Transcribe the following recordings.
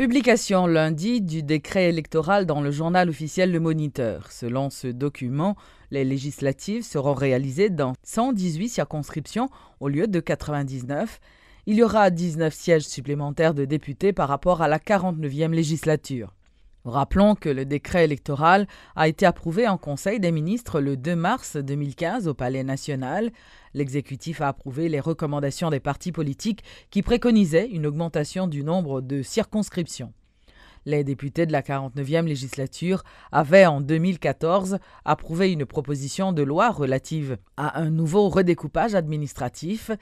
Publication lundi du décret électoral dans le journal officiel Le Moniteur. Selon ce document, les législatives seront réalisées dans 118 circonscriptions au lieu de 99. Il y aura 19 sièges supplémentaires de députés par rapport à la 49e législature. Rappelons que le décret électoral a été approuvé en Conseil des ministres le 2 mars 2015 au Palais national. L'exécutif a approuvé les recommandations des partis politiques qui préconisaient une augmentation du nombre de circonscriptions. Les députés de la 49e législature avaient en 2014 approuvé une proposition de loi relative à un nouveau redécoupage administratif.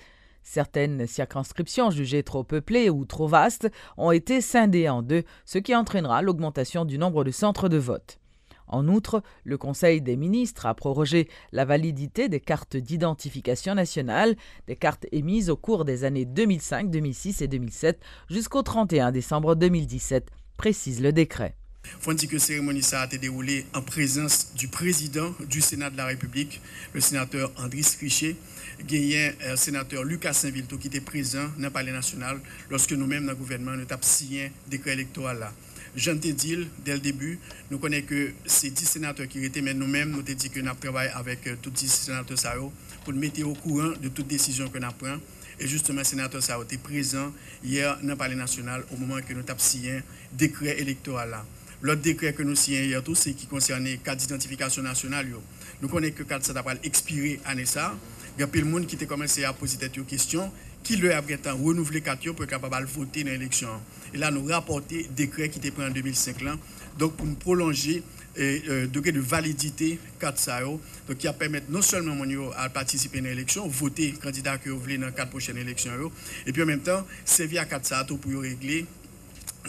Certaines circonscriptions jugées trop peuplées ou trop vastes ont été scindées en deux, ce qui entraînera l'augmentation du nombre de centres de vote. En outre, le Conseil des ministres a prorogé la validité des cartes d'identification nationale, des cartes émises au cours des années 2005, 2006 et 2007 jusqu'au 31 décembre 2017, précise le décret. Il faut dire que la cérémonie a été déroulée en présence du président du Sénat de la République, le sénateur Andris Richer, gagné le sénateur Lucas Saint-Vilto qui était présent dans le Palais national lorsque nous-mêmes, dans le gouvernement, nous avons signé le décret électoral là. Jean te dit, dès le début, nous connaissons que ces 10 sénateurs qui étaient, mais nous-mêmes, nous avons dit que nous travaillons avec tous 10 sénateurs pour nous mettre au courant de toute décision que nous prenons. Et justement, le sénateur Sao était présent hier dans le Palais national au moment que nous avons signé le décret électoral là. L'autre décret que nous signons hier, tout ce qui concerne les cartes d'identification nationale, nous connaissons que carte ça va expirer année ça. Il y a plein de monde qui a commencé à poser des questions qui leur a renouvelé carte pour être capable de voter dans l'élection. Et là, nous rapportons le décret qui était pris en 2005 là, donc pour nous prolonger le degré de validité carte ça, donc qui a permis non seulement à participer dans l'élection, voter candidat que vous voulez dans les 4 prochaines élections, et puis en même temps, servir à carte ça pour régler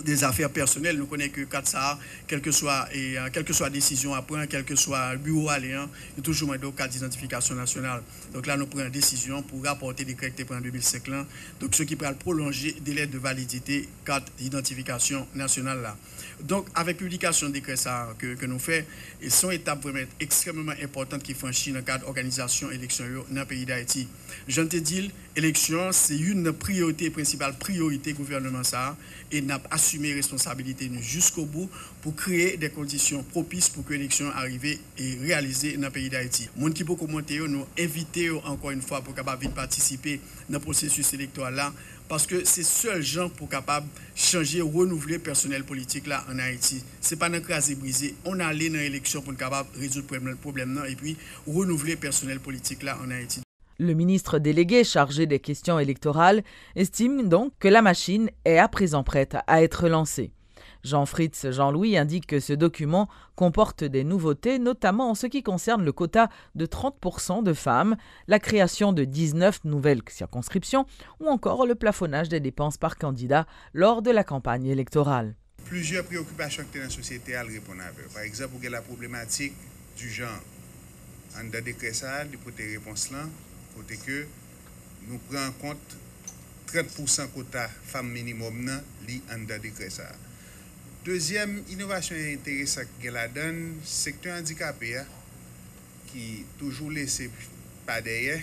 des affaires personnelles. Nous connaissons que CATSA, quelle que soit la décision à prendre, quel que soit le bureau alliant, il y a toujours une carte d'identification nationale. Donc là, nous prenons une décision pour rapporter les décrets en 2005. Là. Donc, ce qui peut prolonger le délai de validité carte d'identification nationale. Là. Donc, avec la publication de décret que nous faisons, ils sont étapes vraiment extrêmement importantes qui franchissent dans le cadre d'organisation élection dans le pays d'Haïti. Je te dis, l'élection, c'est une priorité, principale priorité gouvernement ça, et n'a assumer responsabilité jusqu'au bout pour créer des conditions propices pour que l'élection arrive et réalisée dans le pays d'Haïti. Les gens qui peuvent commenter, nous inviter encore une fois pour capable participer dans le processus électoral là, parce que c'est seul gens pour capable changer, renouveler le personnel politique là en Haïti. C'est pas dans craser briser. On allait dans l'élection pour capable résoudre le problème là et puis renouveler le personnel politique là en Haïti. Le ministre délégué chargé des questions électorales estime donc que la machine est à présent prête à être lancée. Jean-Fritz Jean-Louis indique que ce document comporte des nouveautés, notamment en ce qui concerne le quota de 30% de femmes, la création de 19 nouvelles circonscriptions ou encore le plafonnage des dépenses par candidat lors de la campagne électorale. Plusieurs préoccupations que la société a répondre avec. Par exemple, pour la problématique du genre. En décret ça, pour tes réponses là, côté que nous prenons en compte 30% quota femmes minimum li en décret ça. Deuxième innovation intéressante que la donne, secteur handicapé qui toujours laissé pas derrière,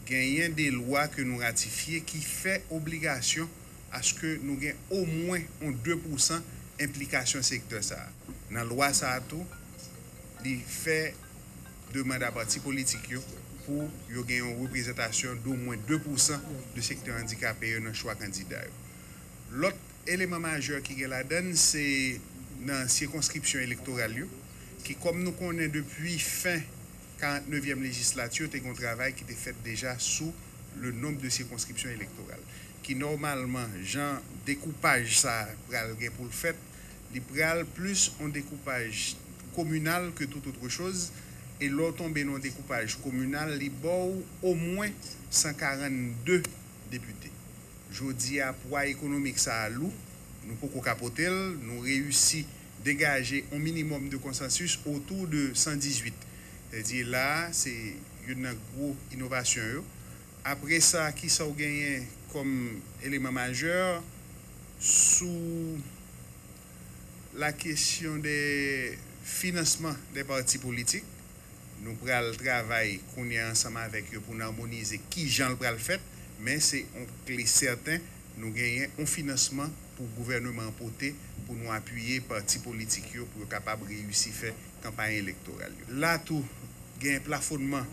gagnent des lois que nous ratifions qui fait obligation à ce que nous ayons au moins 2% implication secteur ça. Dans la loi ça tout, il fait demande à parti politique pour gagner une représentation d'au moins 2% du secteur handicapé dans le choix candidat. L'autre élément majeur qui est la donne, c'est dans la circonscription électorale, qui, comme nous connaissons depuis fin 49e législature, c'est un travail qui était fait déjà sous le nombre de circonscriptions électorales. Qui normalement, genre découpage ça pour le fait, il pral plus un découpage communal que toute autre chose. Et l'autre tombe dans un découpage communal, il y au moins 142 députés. Je dis à poids économique ça à l'eau, nous pouvons capoter, nous réussissons à dégager un minimum de consensus autour de 118. C'est-à-dire là, c'est une grosse innovation. Après ça, qui ça a gagné comme élément majeur sous la question des financements des partis politiques. Nous prenons le travail qu'on est ensemble avec eux pour harmoniser qui j'en le fait, mais c'est un clé certain nous gagnons un financement pour le gouvernement porter pour nous appuyer partis politiques pour être capable de réussir à faire campagne électorale. Là tout gain plafonnement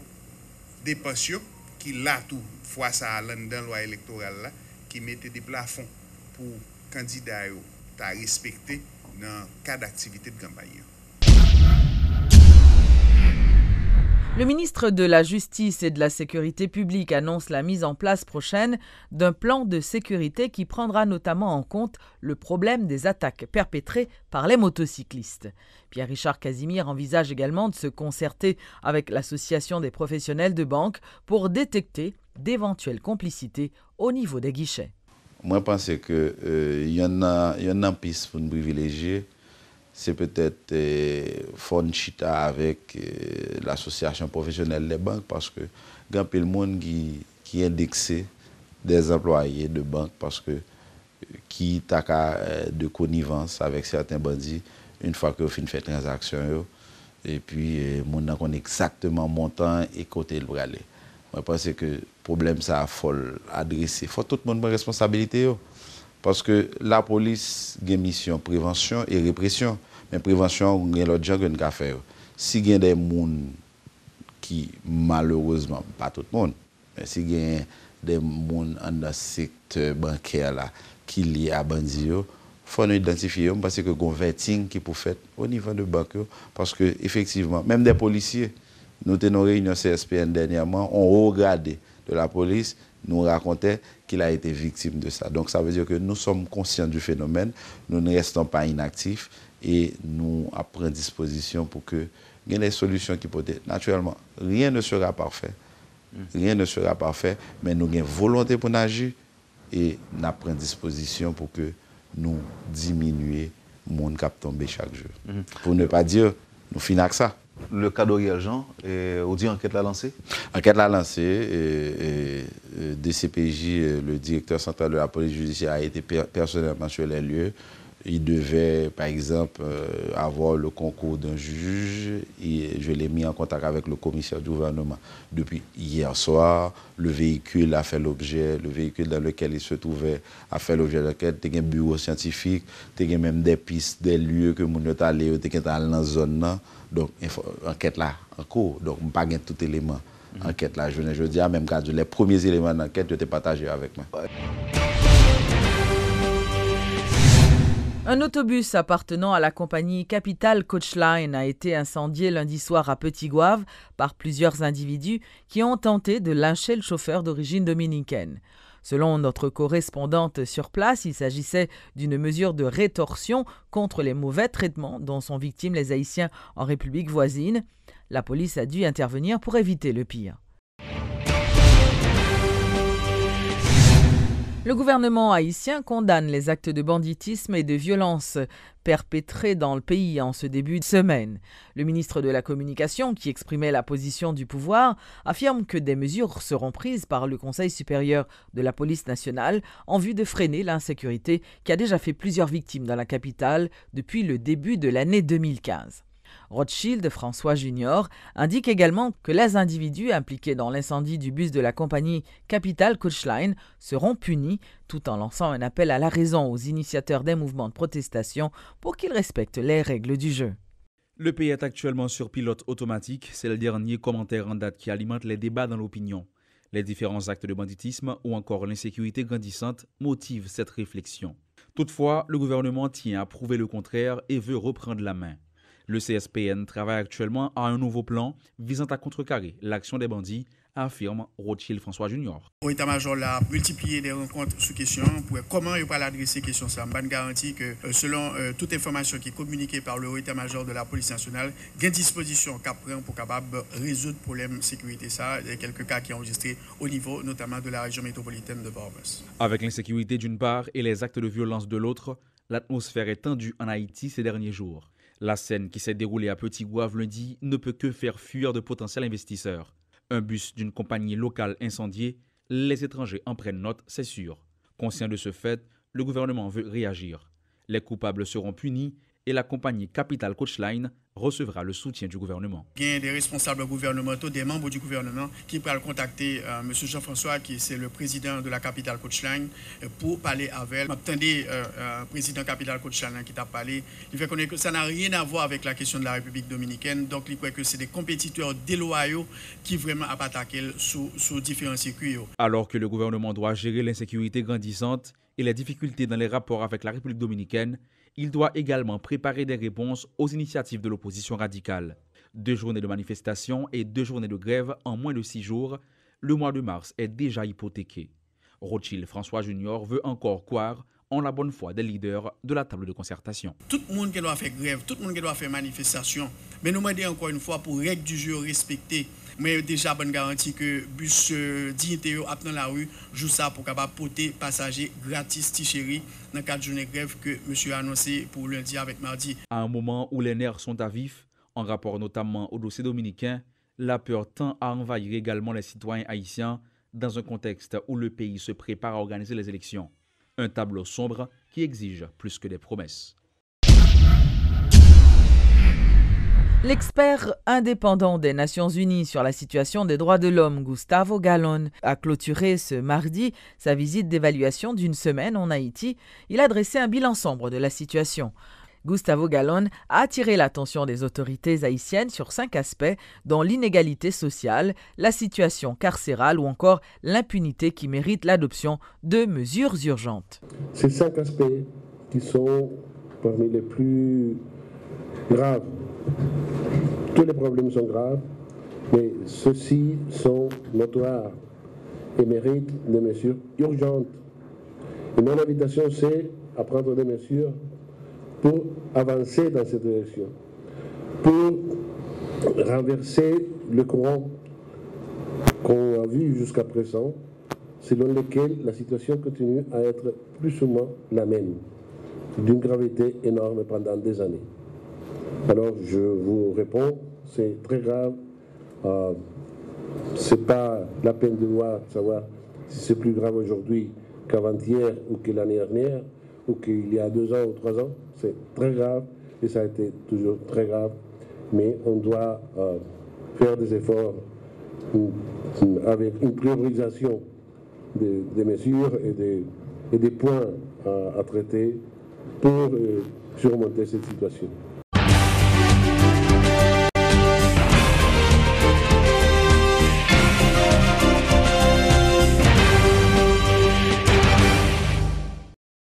des pensions qui là tout fois ça dans la loi électorale là qui mettait des plafonds pour candidats à respecter dans le cas d'activité de campagne. Le ministre de la Justice et de la Sécurité publique annonce la mise en place prochaine d'un plan de sécurité qui prendra notamment en compte le problème des attaques perpétrées par les motocyclistes. Pierre-Richard Casimir envisage également de se concerter avec l'Association des professionnels de banque pour détecter d'éventuelles complicités au niveau des guichets. Moi, je pense qu'il y en a une piste pour nous privilégier. C'est peut-être Fonchita avec l'association professionnelle des banques parce que il y a peu de monde qui indexe des employés de banque parce que qui a de connivence avec certains bandits une fois que fin fait transaction et puis mon connaît exactement montant et côté le braler. Moi pense que le problème ça faut adresser, faut tout le monde prendre responsabilité parce que la police a une mission prévention et répression. Mais prévention, il y a l'autre gens qui ont faire. Si il y a des gens qui, malheureusement, pas tout le monde, mais si il y a des gens dans le secteur bancaire là, qui liés à bandits, il faut nous identifier parce que il y a un vetting qui peut faire au niveau de banque. Parce que, effectivement, même des policiers, nous avons une réunion CSPN dernièrement, on regardé de la police, nous racontait qu'il a été victime de ça. Donc ça veut dire que nous sommes conscients du phénomène, nous ne restons pas inactifs et nous prenons disposition pour que il y ait des solutions qui peuvent être. Naturellement, rien ne sera parfait. Rien ne sera parfait, mais nous avons volonté pour agir et nous prenons disposition pour que nous diminuions le monde qui tombe chaque jour. Pour ne pas dire, nous finissons avec ça. Le cas d'Oriel Jean, on dit enquête l'a lancée? Enquête l'a lancée. DCPJ, le directeur central de la police judiciaire, a été personnellement sur les lieux. Il devait, par exemple, avoir le concours d'un juge et je l'ai mis en contact avec le commissaire du gouvernement depuis hier soir. Le véhicule a fait l'objet, le véhicule dans lequel il se trouvait a fait l'objet de l'enquête. Il y a un bureau scientifique, il y a même des pistes, des lieux que nous sommes allés dans la zone. Donc, l'enquête là en cours. Donc, je n'ai pas tout élément. Enquête là, je dis, même quand les premiers éléments d'enquête, je t'ai partagé avec moi. Un autobus appartenant à la compagnie Capital Coachline a été incendié lundi soir à Petit-Goâve par plusieurs individus qui ont tenté de lyncher le chauffeur d'origine dominicaine. Selon notre correspondante sur place, il s'agissait d'une mesure de rétorsion contre les mauvais traitements dont sont victimes les Haïtiens en République voisine. La police a dû intervenir pour éviter le pire. Le gouvernement haïtien condamne les actes de banditisme et de violence perpétrés dans le pays en ce début de semaine. Le ministre de la Communication, qui exprimait la position du pouvoir, affirme que des mesures seront prises par le Conseil supérieur de la police nationale en vue de freiner l'insécurité qui a déjà fait plusieurs victimes dans la capitale depuis le début de l'année 2015. Rothschild François Junior indique également que les individus impliqués dans l'incendie du bus de la compagnie Capital Coachline seront punis, tout en lançant un appel à la raison aux initiateurs des mouvements de protestation pour qu'ils respectent les règles du jeu. Le pays est actuellement sur pilote automatique, c'est le dernier commentaire en date qui alimente les débats dans l'opinion. Les différents actes de banditisme ou encore l'insécurité grandissante motivent cette réflexion. Toutefois, le gouvernement tient à prouver le contraire et veut reprendre la main. Le CSPN travaille actuellement à un nouveau plan visant à contrecarrer l'action des bandits, affirme Rothschild François Junior. Au état-major a multiplié des rencontres sur question pour comment il va adresser question ça. Je garantis que selon toute information qui est communiquée par le état-major de la police nationale, il y a une disposition qu'a pris pour capable résoudre le problème de sécurité. Ça, il y a quelques cas qui sont enregistrés au niveau notamment de la région métropolitaine de Port-au-Prince. Avec l'insécurité d'une part et les actes de violence de l'autre, l'atmosphère est tendue en Haïti ces derniers jours. La scène qui s'est déroulée à Petit-Goâve lundi ne peut que faire fuir de potentiels investisseurs. Un bus d'une compagnie locale incendié, les étrangers en prennent note, c'est sûr. Conscient de ce fait, le gouvernement veut réagir. Les coupables seront punis et la compagnie Capital Coachline recevra le soutien du gouvernement. Il y a des responsables gouvernementaux, des membres du gouvernement qui peuvent contacter M. Jean-François, qui est le président de la Capital Coachline, pour parler avec elle. Attendez, président Capital Coachline qui t'a parlé. Il fait connaître que ça n'a rien à voir avec la question de la République dominicaine. Donc, il croit que c'est des compétiteurs déloyaux qui vraiment attaquent sous différents circuits. Alors que le gouvernement doit gérer l'insécurité grandissante et les difficultés dans les rapports avec la République dominicaine, il doit également préparer des réponses aux initiatives de l'opposition radicale. 2 journées de manifestation et 2 journées de grève en moins de 6 jours, le mois de mars est déjà hypothéqué. Rothschild François Junior veut encore croire en la bonne foi des leaders de la table de concertation. Tout le monde qui doit faire grève, tout le monde qui doit faire manifestation, mais nous demandons encore une fois pour règles du jeu respectées. Mais déjà bonne garantie que bus dignité dans la rue joue ça pour capable porter passagers gratis Tichéri dans 4 journées de grève que monsieur a annoncé pour lundi avec mardi. À un moment où les nerfs sont à vif, en rapport notamment au dossier dominicain, la peur tend à envahir également les citoyens haïtiens dans un contexte où le pays se prépare à organiser les élections. Un tableau sombre qui exige plus que des promesses. L'expert indépendant des Nations Unies sur la situation des droits de l'homme, Gustavo Gallon, a clôturé ce mardi sa visite d'évaluation d'une semaine en Haïti. Il a dressé un bilan sombre de la situation. Gustavo Gallon a attiré l'attention des autorités haïtiennes sur 5 aspects, dont l'inégalité sociale, la situation carcérale ou encore l'impunité qui mérite l'adoption de mesures urgentes. Ces 5 aspects qui sont parmi les plus graves. Tous les problèmes sont graves, mais ceux-ci sont notoires et méritent des mesures urgentes. Et mon invitation, c'est à prendre des mesures pour avancer dans cette direction, pour renverser le courant qu'on a vu jusqu'à présent, selon lequel la situation continue à être plus ou moins la même, d'une gravité énorme pendant des années. Alors je vous réponds, c'est très grave. C'est pas la peine de voir, savoir si c'est plus grave aujourd'hui qu'avant-hier ou que l'année dernière ou qu'il y a 2 ans ou 3 ans. C'est très grave et ça a été toujours très grave. Mais on doit faire des efforts avec une priorisation des mesures et des points à traiter pour surmonter cette situation.